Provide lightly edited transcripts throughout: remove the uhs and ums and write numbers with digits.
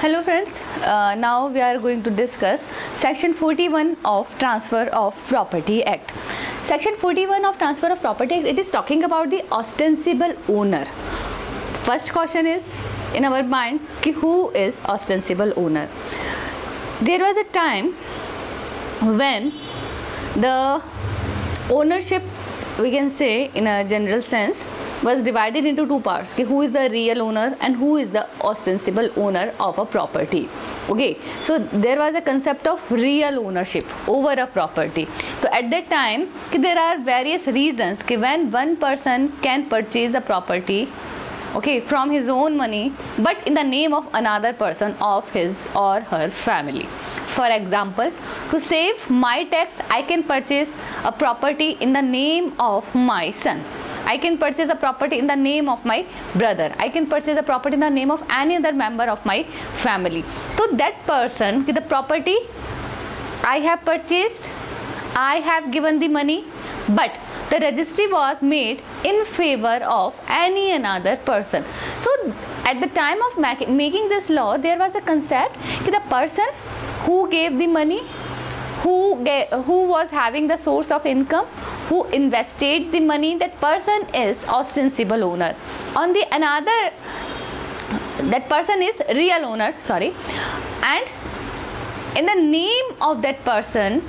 Hello friends, now we are going to discuss section 41 of Transfer of Property Act. Section 41 of Transfer of Property Act, it is talking about the ostensible owner. First question is in our mind ki who is ostensible owner. There was a time when the ownership, we can say in a general sense, was divided into two parts कि who is the real owner and who is the ostensible owner of a property. Okay, so there was a concept of real ownership over a property. So at that time कि there are various reasons कि when one person can purchase a property, okay, from his own money but in the name of another person of his or her family. For example, to save my tax, I can purchase a property in the name of my son. I can purchase a property in the name of my brother. I can purchase a property in the name of any other member of my family. So that person, the property I have purchased, I have given the money, but the registry was made in favor of any another person. So at the time of making this law, there was a concept that the person who gave the money, who was having the source of income, who invested the money, that person is ostensible owner. On the another, that person is real owner, sorry, and in the name of that person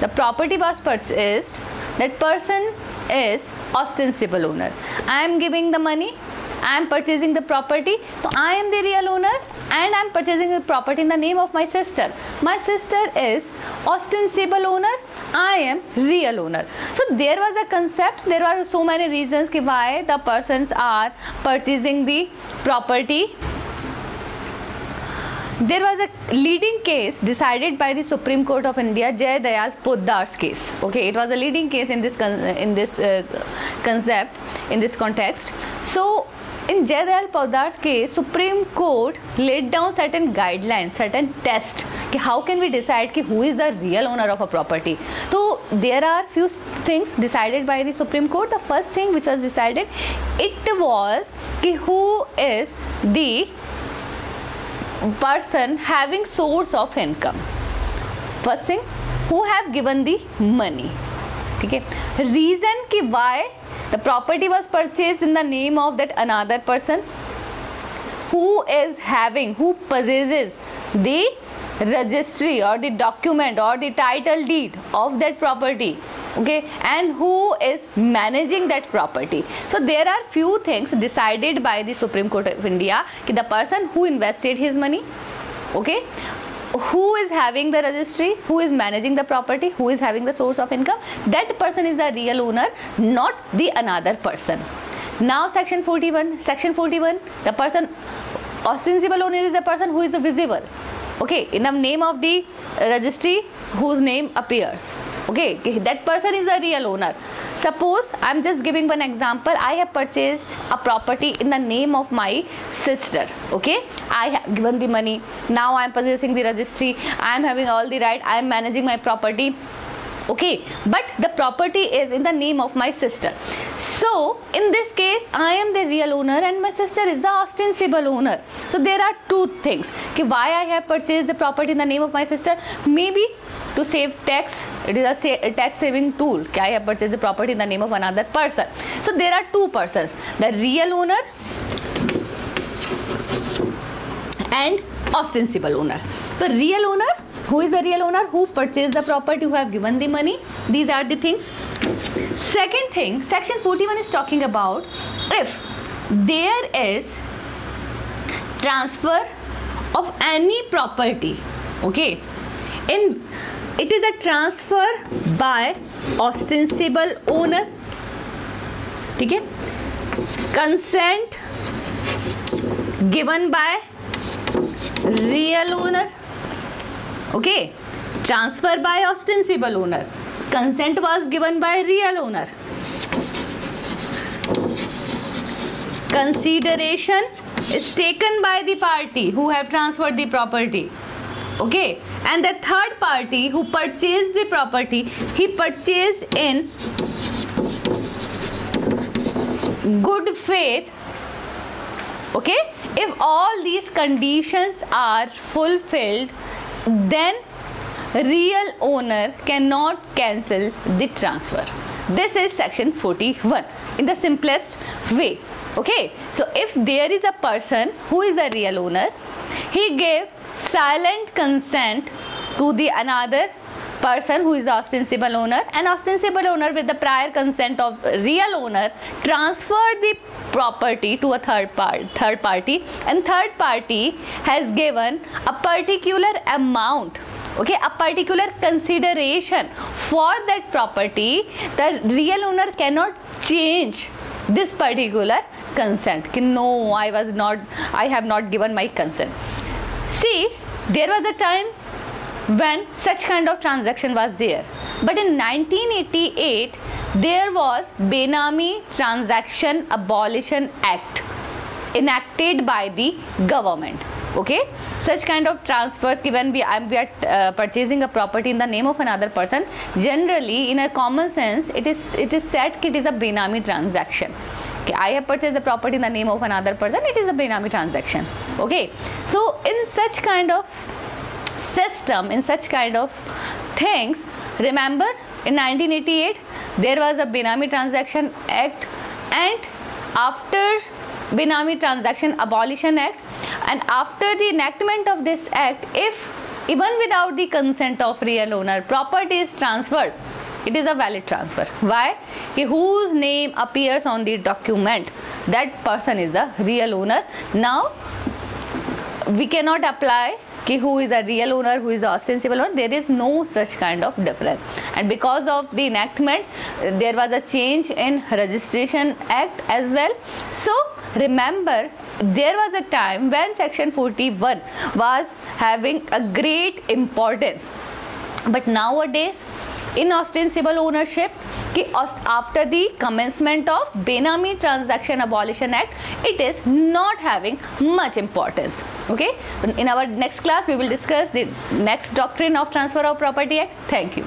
the property was purchased, that person is ostensible owner. I am giving the money, I am purchasing the property, so I am the real owner and I am purchasing the property in the name of my sister. My sister is ostensible owner, I am real owner. So there was a concept, there were so many reasons why the persons are purchasing the property. There was a leading case decided by the Supreme Court of India, Jay Dayal Poddar's case. Okay, it was a leading case in this concept, in this context. So in Jay Dayal Poddar's case, Supreme Court laid down certain guidelines, certain tests कि how can we decide कि who is the real owner of a property. So there are few things decided by the Supreme Court. The first thing which was decided, it was कि who is the person having source of income. First thing, who have given the money. Okay, reason कि why the property was purchased in the name of that another person, who is having, who possesses the registry or the document or the title deed of that property, okay, and who is managing that property. So there are few things decided by the Supreme Court of India कि the person who invested his money, okay, who is having the registry, who is managing the property, who is having the source of income, that person is the real owner, not the another person. Now section 41, the person ostensible owner is the person who is visible, okay, in the name of the registry whose name appears. Okay, that person is a real owner. Suppose I am just giving one example. I have purchased a property in the name of my sister. Okay, I have given the money. Now I am possessing the registry. I am having all the right. I am managing my property. Okay, but the property is in the name of my sister. So in this case, I am the real owner and my sister is the ostensible owner. So there are two things. Okay, why I have purchased the property in the name of my sister? Maybe to save tax. It is a tax saving tool. I have purchased the property in the name of another person. So there are two persons, the real owner and ostensible owner. The real owner, who is the real owner? Who purchased the property, who have given the money. These are the things. Second thing, section 41 is talking about if there is transfer of any property, okay, it is a transfer by ostensible owner, ठीक है, consent given by real owner, okay, transfer by ostensible owner, consent was given by real owner, consideration is taken by the party who have transferred the property, okay, and the third party who purchased the property, he purchased in good faith Okay, if all these conditions are fulfilled, then real owner cannot cancel the transfer. This is section 41 in the simplest way. Okay, so if there is a person who is the real owner, he gave silent consent to the another person who is the ostensible owner, and ostensible owner with the prior consent of real owner transferred the property to a third party, and third party has given a particular amount, okay, a particular consideration for that property. The real owner cannot change this particular consent. No, I have not given my consent. See, there was a time when such kind of transaction was there, but in 1988 there was Benami Transaction Abolition Act enacted by the government. Okay, such kind of transfers, given we are purchasing a property in the name of another person, generally in a common sense it is said that it is a Benami transaction. Okay, I have purchased the property in the name of another person, it is a Benami transaction. Okay, so in such kind of system, in such kind of things, remember in 1988 there was a Benami Transaction Act, and after Benami Transaction Abolition Act, and after the enactment of this act, if even without the consent of real owner property is transferred, it is a valid transfer. Why? Whose name appears on the document, that person is the real owner. Now we cannot apply who is a real owner, who is the ostensible owner. There is no such kind of difference, and because of the enactment there was a change in Registration Act as well. So remember, there was a time when section 41 was having a great importance, but nowadays in ostensible ownership, after the commencement of Benami Transaction Abolition Act, it is not having much importance. Okay, in our next class we will discuss the next doctrine of Transfer of Property Act. Thank you.